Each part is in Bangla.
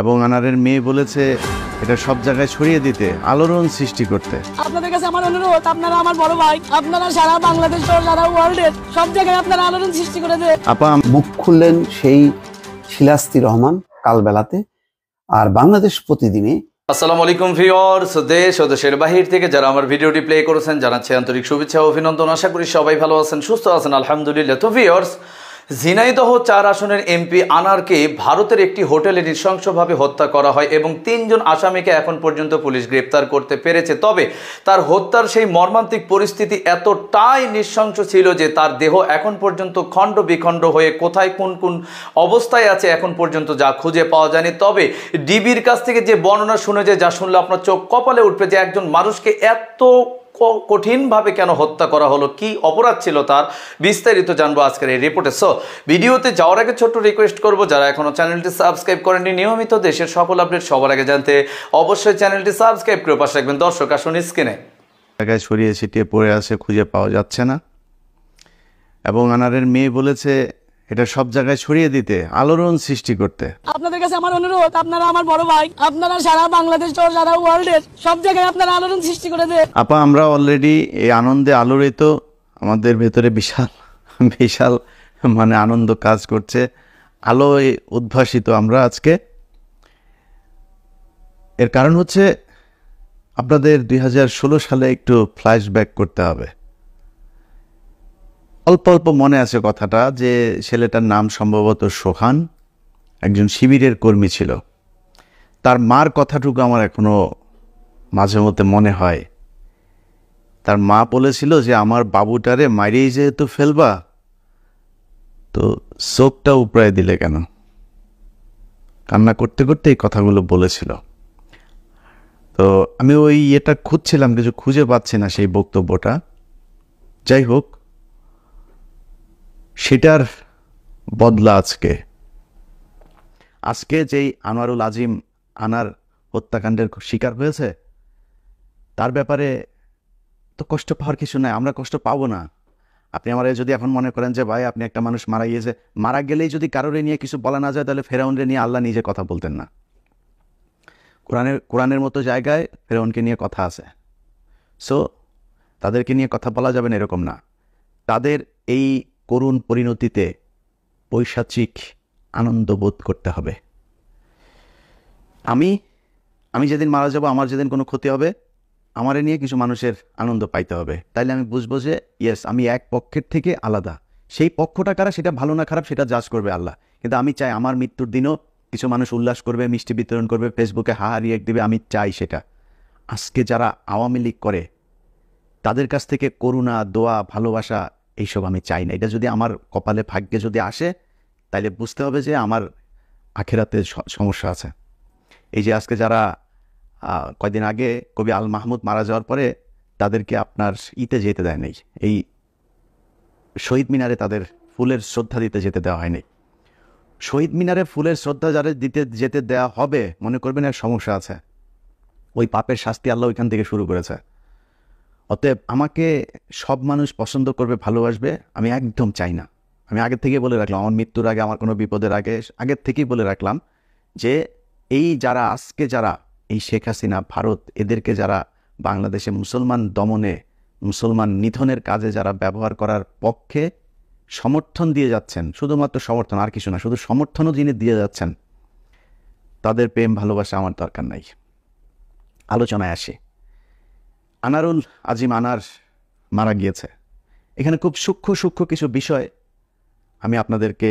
এবং আনারের মেয়ে বলেছে এটা সব জায়গায় ছড়িয়ে দিতে, আলোড়ন সৃষ্টি করতে। আপনাদের কাছে আমার অনুরোধ, আপনারা আমার বড় ভাই, আপনারা সারা বাংলাদেশ ও সারা ওয়ার্ল্ডের সব জায়গায় আপনারা আলোড়ন সৃষ্টি করে দেন। আপা মুখ খুললেন সেই শিলাস্তি রহমান কালবেলাতে। আর বাংলাদেশ প্রতিদিনে আসসালামু আলাইকুম ভিউয়ার্স, দেশ ও দেশের বাহির থেকে যারা আমার ভিডিওটি প্লে করেছেন জানাচ্ছি আন্তরিক শুভেচ্ছা ও অভিনন্দন। আশা করি সবাই ভালো আছেন, সুস্থ আছেন, আলহামদুলিল্লাহ। তো ভিউয়ার্স, ঝিনাইদহ 4 আসনের এমপি আনারকে ভারতের একটি হোটেলে নৃশংসভাবে হত্যা করা হয় এবং 3 জন আসামিকে এখন পর্যন্ত পুলিশ গ্রেপ্তার করতে পেরেছে। তবে তার হত্যার সেই মর্মান্তিক পরিস্থিতি এতটাই নৃশংস ছিল যে তার দেহ এখন পর্যন্ত খণ্ড বিখণ্ড হয়ে কোথায় কোন কোন অবস্থায় আছে এখন পর্যন্ত যা খুঁজে পাওয়া যায়নি। তবে ডিবির কাছ থেকে যে বর্ণনা শুনে যা শুনলে আপনার চোখ কপালে উঠবে যে একজন মানুষকে এত কঠিনভাবে কেন হত্যা করা হলো, কি অপরাধ ছিল তার, বিস্তারিত জানবো আজকের এই রিপোর্টে। সো ভিডিওতে যাওয়ার আগে ছোট্ট রিকোয়েস্ট করবো, যারা এখনো চ্যানেলটি সাবস্ক্রাইব করেননি, নিয়মিত দেশের সকল আপডেট সবার আগে জানতে অবশ্যই চ্যানেলটি সাবস্ক্রাইব করে পাশে রাখবেন। দর্শক আসুন স্ক্রিনে। জায়গায় ছড়িয়ে ছিটিয়ে পড়ে আছে, খুঁজে পাওয়া যাচ্ছে না। এবং আনারের মেয়ে বলেছে এটা সব জায়গায় ছড়িয়ে দিতে, আলোড়ন সৃষ্টি করতে। আপনাদের কাছে আমার অনুরোধ, আপনারা আমার বড় ভাই, আপনারা সারা বাংলাদেশ ও সারা ওয়ার্ল্ডের সব জায়গায় আপনারা আলোড়ন সৃষ্টি করে দেন। আপা আমরা অলরেডি এই আনন্দে আলোড়িত, আমাদের ভেতরে বিশাল বিশাল আনন্দ কাজ করছে, আলোয় উদ্ভাসিত আমরা আজকে। এর কারণ হচ্ছে আপনাদের 2016 সালে একটু ফ্ল্যাশব্যাক করতে হবে। অল্প অল্প মনে আছে কথাটা, যে ছেলেটার নাম সম্ভবত সোহান, একজন শিবিরের কর্মী ছিল। তার মার কথাটুকু আমার এখনো মাঝে মধ্যে মনে হয়। তার মা বলেছিল যে আমার বাবুটারে মারিয়েই যেহেতু ফেলবা, তো চোখটা উপড়ায় দিলে কেন। কান্না করতে করতে এই কথাগুলো বলেছিল। তো আমি ওই এটা খুঁজছিলাম, কিছু খুঁজে পাচ্ছি না সেই বক্তব্যটা। যাই হোক, সেটার বদলা আজকে যেই আনোয়ারুল আজিম আনার হত্যাকাণ্ডের শিকার হয়েছে, তার ব্যাপারে তো কষ্ট পাওয়ার কিছু নাই, আমরা কষ্ট পাবো না। আপনি আমার যদি এখন মনে করেন যে ভাই আপনি একটা মানুষ মারা গিয়েছে, মারা গেলেই যদি কারোরে নিয়ে কিছু বলা না যায়, তাহলে ফেরাউনরে নিয়ে আল্লাহ নিজে কথা বলতেন না। কোরআনের মতো জায়গায় ফেরাউনকে নিয়ে কথা আছে। সো তাদেরকে নিয়ে কথা বলা যাবে না এরকম না। তাদের এই করুণ পরিণতিতে পৈশাচিক আনন্দ বোধ করতে হবে। আমি যেদিন মারা যাব, আমার যেদিন কোনো ক্ষতি হবে, আমারে নিয়ে কিছু মানুষের আনন্দ পাইতে হবে। তাইলে আমি বুঝবো যে ইয়েস, আমি এক পক্ষের থেকে আলাদা। সেই পক্ষটা কারা, সেটা ভালো না খারাপ, সেটা জাজ করবে আল্লাহ। কিন্তু আমি চাই আমার মৃত্যুর দিনও কিছু মানুষ উল্লাস করবে, মিষ্টি বিতরণ করবে, ফেসবুকে হাহা রিয়েক্ট দিবে, আমি চাই সেটা। আজকে যারা আওয়ামী লীগ করে তাদের কাছ থেকে করুণা, দোয়া, ভালোবাসা এইসব আমি চাই না। এটা যদি আমার কপালে ভাগ্যে যদি আসে, তাইলে বুঝতে হবে যে আমার আখেরাতে সমস্যা আছে। এই যে আজকে যারা কয়দিন আগে কবি আল মাহমুদ মারা যাওয়ার পরে তাদেরকে আপনার ইতে যেতে দেয় নাই, এই শহীদ মিনারে তাদের ফুলের শ্রদ্ধা দিতে যেতে দেওয়া হয়নি। শহীদ মিনারে ফুলের শ্রদ্ধা যারা যেতে দেওয়া হবে, মনে করবেন এক সমস্যা আছে। ওই পাপের শাস্তি আল্লাহ ওইখান থেকে শুরু করেছে। অতএব আমাকে সব মানুষ পছন্দ করবে, ভালোবাসবে, আমি একদম চাই না। আমি আগের থেকেই বলে রাখলাম, আমার মৃত্যুর আগে, আমার কোনো বিপদের আগে আগের থেকেই বলে রাখলাম যে এই যারা আজকে যারা এই শেখ হাসিনা, ভারত, এদেরকে যারা বাংলাদেশে মুসলমান দমনে, মুসলমান নিধনের কাজে যারা ব্যবহার করার পক্ষে সমর্থন দিয়ে যাচ্ছেন, শুধুমাত্র সমর্থন, আর কিছু না, শুধু সমর্থনও যিনি দিয়ে যাচ্ছেন, তাদের প্রেম ভালোবাসা আমার দরকার নাই। আলোচনায় আসি। আনারুল আজিম আনার মারা গিয়েছে। এখানে খুব সূক্ষ্ম কিছু বিষয় আমি আপনাদেরকে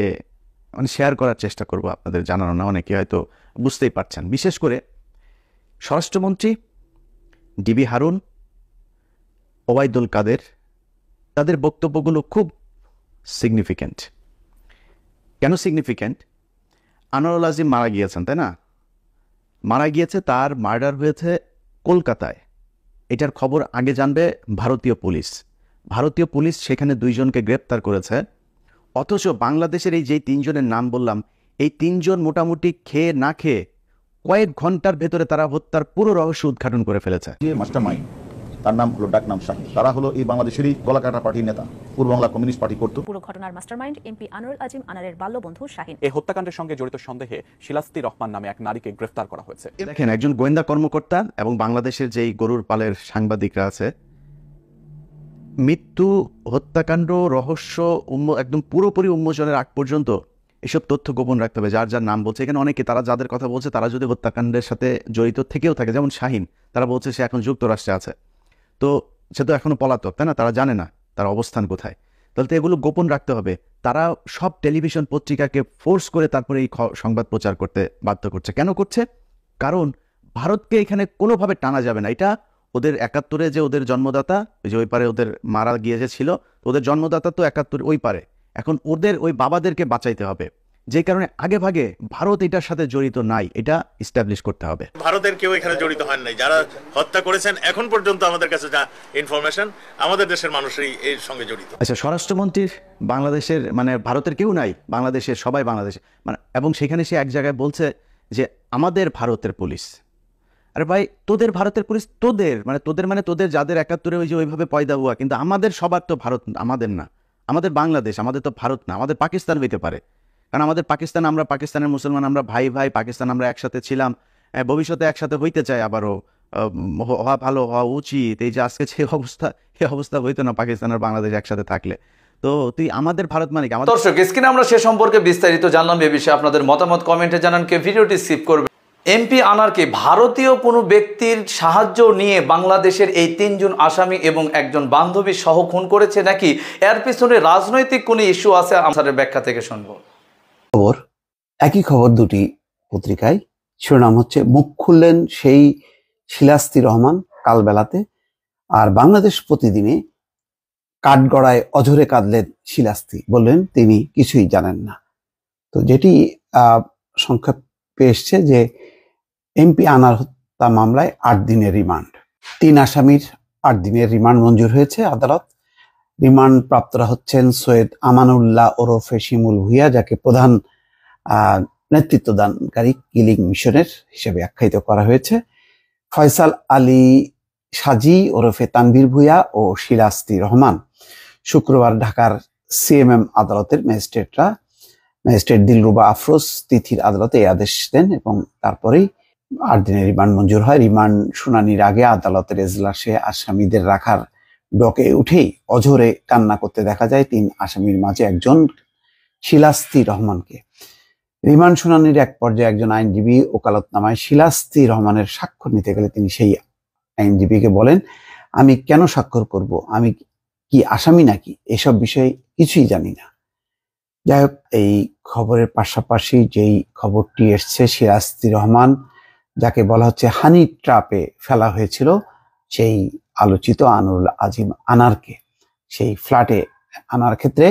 শেয়ার করার চেষ্টা করব, আপনাদের জানানো না, অনেকে হয়তো বুঝতেই পারছেন। বিশেষ করে স্বরাষ্ট্রমন্ত্রী ডিবি হারুন, ওবায়দুল কাদের, তাদের বক্তব্যগুলো খুব সিগনিফিক্যান্ট। কেন সিগনিফিক্যান্ট? আনোয়ারুল আজিম মারা গিয়েছেন, তাই না? মারা গিয়েছে, তার মার্ডার হয়েছে কলকাতায়। এটার খবর আগে জানবে ভারতীয় পুলিশ। ভারতীয় পুলিশ সেখানে 2 জনকে গ্রেপ্তার করেছে। অথচ বাংলাদেশের এই যে 3 জনের নাম বললাম, এই 3 জন মোটামুটি খেয়ে না খেয়ে কয়েক ঘন্টার ভেতরে তারা হত্যার পুরো রহস্য উদ্ঘাটন করে ফেলেছে। যে মাস্টারমাইন্ড তার নাম হলো ডাকনাম শাহী। তারা হলো এই বাংলাদেশেরই গলাকাটা পার্টির নেতা, পূর্ব বাংলা কমিউনিস্ট পার্টি করতো। পুরো ঘটনার মাস্টারমাইন্ড এমপি আনোয়ারুল আজিম আনারের বাল্যবন্ধু শাহিন। এই হত্যাকাণ্ডের সঙ্গে জড়িত সন্দেহে শিলাস্তি রহমান নামে এক নারীকে গ্রেফতার করা হয়েছে। দেখেন, একজন গোয়েন্দা কর্মকর্তা এবং বাংলাদেশের যেই গরুর পালের সাংবাদিকরা আছে, মৃত্যু, হত্যাকাণ্ড, রহস্য একদম পুরোপুরি উন্মোচনের আগ পর্যন্ত এসব তথ্য গোপন রাখতে হবে। যার যার নাম বলছে এখানে অনেকে, তারা যাদের কথা বলছে তারা যদি হত্যাকাণ্ডের সাথে জড়িত থেকেও থাকে, যেমন শাহিন, তারা বলছে সে এখন যুক্তরাষ্ট্রে আছে, তো সে তো এখনো পলাতক, তাই না? তারা জানে না তার অবস্থান কোথায়। তাহলে তো এগুলো গোপন রাখতে হবে। তারা সব টেলিভিশন পত্রিকাকে ফোর্স করে তারপরে এই সংবাদ প্রচার করতে বাধ্য করছে। কেন করছে? কারণ ভারতকে এখানে কোনোভাবে টানা যাবে না। এটা ওদের 71-এ যে ওদের জন্মদাতা, যে ওই পারে ওদের মারা গিয়ে যে ছিল, ওদের জন্মদাতা তো 71 ওই পারে। এখন ওদের ওই বাবাদেরকে বাঁচাইতে হবে, যে কারণে আগে ভাগে ভারত এটার সাথে জড়িত নাই, এটা ইস্টাবলিশ করতে হবে। ভারতের কেউ এখানে জড়িত হন নাই। যারা হত্যা করেছেন এখন পর্যন্ত আমাদের কাছে যা ইনফরমেশন, আমাদের দেশের মানুষই এর সঙ্গে জড়িত। আচ্ছা, স্বরাষ্ট্রমন্ত্রীর বাংলাদেশের মানে ভারতের কেউ নাই, বাংলাদেশের সবাই বাংলাদেশ মানে, এবং সেখানে সে এক জায়গায় বলছে যে আমাদের ভারতের পুলিশ। আরে ভাই, তোদের ভারতের পুলিশ, তোদের মানে তোদের যাদের 71-এ ওই যে ওইভাবে পয়দা হুয়া, কিন্তু আমাদের সবার তো ভারত, আমাদের না, আমাদের বাংলাদেশ, আমাদের তো ভারত না, আমাদের পাকিস্তান হইতে পারে। কারণ আমাদের পাকিস্তান, আমরা পাকিস্তানের মুসলমান, আমরা ভাই ভাই, পাকিস্তান আমরা একসাথে ছিলাম, ভবিষ্যতে একসাথে হইতে চাই, আবারও হওয়া ভালো, হওয়া উচিত। এই যে আজকে যে অবস্থা, এই অবস্থা হইতো না পাকিস্তান আর বাংলাদেশ একসাথে থাকলে। তো তুই আমাদের ভারত মানে কি? দর্শক, স্ক্রিনে আমরা সে সম্পর্কে বিস্তারিত জানলাম। এ বিষয়ে আপনাদের মতামত কমেন্টে জানান। কে ভিডিওটি স্কিপ করবে। এমপি আনারকে ভারতীয় কোনো ব্যক্তির সাহায্য নিয়ে বাংলাদেশের এই 3 জন আসামি এবং একজন বান্ধবী সহ খুন করেছে, নাকি এর পিছনে রাজনৈতিক কোনো ইস্যু আছে? আমাদের ব্যাখ্যা থেকে শুনবো। খবর, একই খবর দুটি পত্রিকায়। শিরোনাম হচ্ছে মুখ খুললেন সেই শিলাস্তি রহমান কালবেলাতে, আর বাংলাদেশ প্রতিদিনে কাঠগড়ায় অঝরে কাঁদলেন শিলাস্তি, বললেন তিনি কিছুই জানেন না। তো যেটি সংক্ষেপে এসছে যে এমপি আনার হত্যা মামলায় 8 দিনের রিমান্ড। 3 আসামির 8 দিনের রিমান্ড মঞ্জুর হয়েছে আদালত। রিমান্ড প্রাপ্তরা হচ্ছেন সৈয়দ আমানুল্লাহ ওরফে শিমুল ভুইয়া, যাকে প্রধান নেতৃত্বদানকারী কিলিং মিশনের হিসেবে আখ্যায়িত করা হয়েছে, ফয়সাল আলী সাজি ওরফে তানভীর ভুইয়া ও শিলাস্তি রহমান। শুক্রবার ঢাকার সিএমএম আদালতের ম্যাজিস্ট্রেট দিলরুবা আফরোজ তিথির আদালতে এই আদেশ দেন এবং তারপরেই 8 দিনের রিমান্ড মঞ্জুর হয়। রিমান্ড শুনানির আগে আদালতের এজলাসে আসামিদের রাখার ডকে উঠেই অঝরে কান্না করতে দেখা যায় 3 আসামির মাঝে একজন শিলাস্তি রহমানকে। রিমান্ড শুনানির এক পর্যায়ে একজন আইনজীবী ওকালতনামায় শিলাস্তি রহমানের স্বাক্ষর নিতে গেলে তিনি সেই আইনজীবীকে বলেন, আমি কেন স্বাক্ষর করব, আমি কি আসামি নাকি, এসব বিষয়ে কিছুই জানি না। যাই হোক, এই খবরের পাশাপাশি যেই খবরটি এসছে, শিলাস্তি রহমান, যাকে বলা হচ্ছে হানি ট্র্যাপে ফেলা হয়েছিল, সেই আলোচিত আনোয়ারুল আজিম আনারকে সেই ফ্ল্যাটে আনার ক্ষেত্রে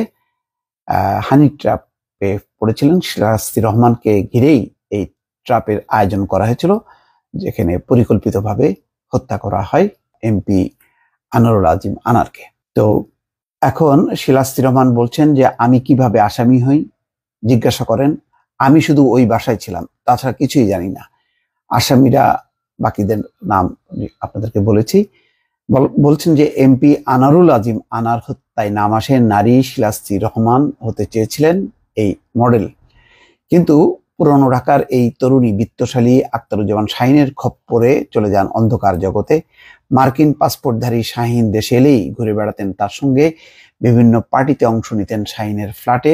হানি ট্র্যাপে পড়েছিলেন। শিলাস্তি রহমানকে ঘিরেই এই ট্র্যাপের আয়োজন করা হয়েছিল, যেখানে পরিকল্পিতভাবে হত্যা করা হয় এমপি আনোয়ারুল আজিম আনারকে। তো এখন শিলাস্তি রহমান বলছেন যে আমি কিভাবে আসামি হই জিজ্ঞাসা করেন, আমি শুধু ওই বাসায় ছিলাম, তাছাড়া কিছুই জানি না। আসামিরা বাকিদের নাম আপনাদেরকে বলেছি। বলছেন যে এমপি আনোয়ারুল আজিম আনার হত্যায় নাম আসে নারী শিলাস্তি রহমান হতে চেয়েছিলেন এই মডেল, কিন্তু পুরনো ঢাকার এই তরুণী বিত্তশালী আখতারুজ্জামান শাহিনের খপ্পরে চলে যান অন্ধকার জগতে। মার্কিন পাসপোর্টধারী শাহিন দেশে এলেই ঘুরে বেড়াতেন তার সঙ্গে, বিভিন্ন পার্টিতে অংশ নিতেন শাহিনের ফ্ল্যাটে।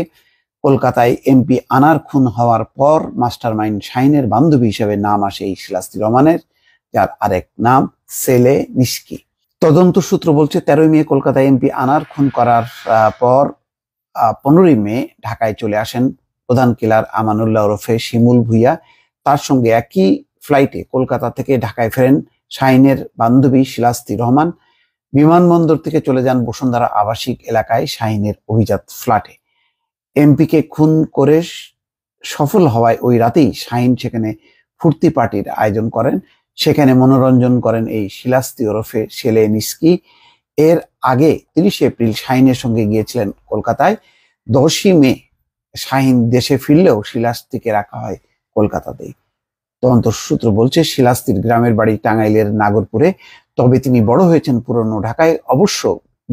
কলকাতায় এমপি আনার খুন হওয়ার পর মাস্টারমাইন্ড শাহিনের বান্ধবী হিসেবে নাম আসে এই শিলাস্তি রহমানের, যার আরেক নাম সেলে নিস্কি। তদন্ত সূত্র বলছে 13 মে কলকাতায় এমপি আনার খুন করার পর 15 মে ঢাকায় চলে আসেন প্রধান কিলার আমানুল্লাহ ওরফে শিমুল ভুইয়া। তার সঙ্গে একই ফ্লাইটে কলকাতা থেকে ঢাকায় ফেরেন শাহিনের বান্ধবী শিলাস্তি রহমান। বিমানবন্দর থেকে চলে যান বসুন্ধরা আবাসিক এলাকায় শাহিনের অভিজাত ফ্ল্যাটে। এমপিকে খুন করে সফল হওয়ায় ওই রাতেই শাহিন সেখানে ফুর্তি পার্টির আয়োজন করেন, সেখানে মনোরঞ্জন করেন এই শিলাস্তি ওরফে সেলে নিস্কি। এর আগে 30 এপ্রিল শাহিনের সঙ্গে গিয়েছিলেন কলকাতায়। 10 মে শাহিন দেশে ফিরলেও শিলাস্তিকে রাখা হয় কলকাতাতেই। তদন্ত সূত্র বলছে শিলাস্তির গ্রামের বাড়ি টাঙ্গাইলের নাগরপুরে, তবে তিনি বড় হয়েছেন পুরনো ঢাকায়। অবশ্য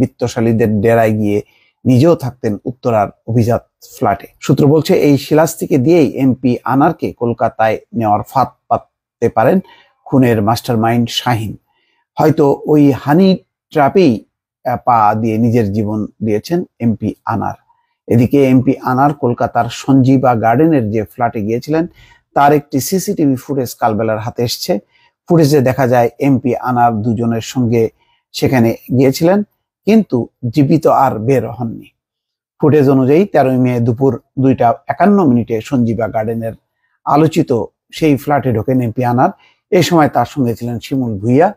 বিত্তশালীদের ডেরায় গিয়ে নিজেও থাকতেন উত্তরার অভিজাত ফ্ল্যাটে। সূত্র বলছে এই শিলাস্তিকে দিয়েই এমপি আনারকে কলকাতায় নেওয়ার ফাঁদ পাততে পারেন খুনের মাস্টারমাইন্ড শাহিন। হয়তো ওই হানি ট্র্যাপেই পা দিয়ে নিজের জীবন দিয়েছেন এমপি আনার। এদিকে এমপি আনার কলকাতার সঞ্জীবা গার্ডেনের যে ফ্ল্যাটে গিয়েছিলেন তার একটি সিসিটিভি ফুটেজ কালবেলার হাতে এসছে। ফুটেজে দেখা যায় এমপি আনার দুজনের সঙ্গে সেখানে গিয়েছিলেন, কিন্তু জীবিত আর বের হননি। ফুটেজ অনুযায়ী 13 মে দুপুর 2:51 সঞ্জীবা গার্ডেনের আলোচিত সেই ফ্ল্যাটে ঢোকেন এমপি আনার। এই সময় তার সঙ্গে ছিলেন শিমুল ভুঁইয়া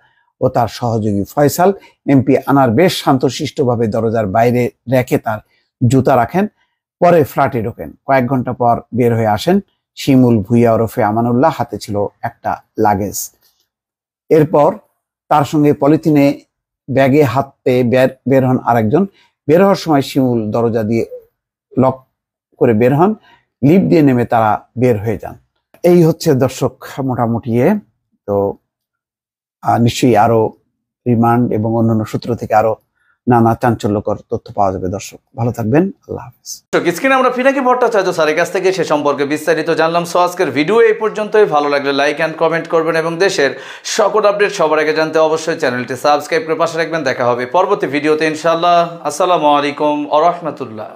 ও তার সহযোগী ফয়সাল। এমপি আনার বেশ শান্তশিষ্টভাবে দরজার বাইরে রেখে তার জুতা রাখেন, পরে ফ্ল্যাটে ঢোকেন। কয়েক ঘন্টা পর বের হয়ে আসেন শিমুল ভুঁইয়া ওরফে আমানুল্লাহ, হাতে ছিল একটা লাগেজ। এরপর তার সঙ্গে পলিথিনে ব্যাগে হাতে বের হন আরেকজন। বের হওয়ার সময় শিমুল দরজা দিয়ে লক করে বের হন, লিফট দিয়ে নেমে তারা বের হয়ে যান। এই হচ্ছে দর্শক মোটামুটি। তো নিশ্চয়ই আরো রিমান্ড এবং অন্যান্য সূত্র থেকে আরো নানা চাঞ্চল্যকর তথ্য পাওয়া যাবে। দর্শক ভালো থাকবেন, আল্লাহ হাফেজ। স্ক্রিনে আমরা পিনাকি ভট্টাচার্য স্যারের কাছ থেকে সে সম্পর্কে বিস্তারিত জানলাম। সো আজকের ভিডিও এই পর্যন্তই। ভালো লাগলে লাইক অ্যান্ড কমেন্ট করবেন এবং দেশের সকল আপডেট সবার আগে জানতে অবশ্যই চ্যানেলটি সাবস্ক্রাইব করে পাশে রাখবেন। দেখা হবে পরবর্তী ভিডিওতে ইনশাআল্লাহ। আসসালামু আলাইকুম ওয়া রাহমাতুল্লাহ।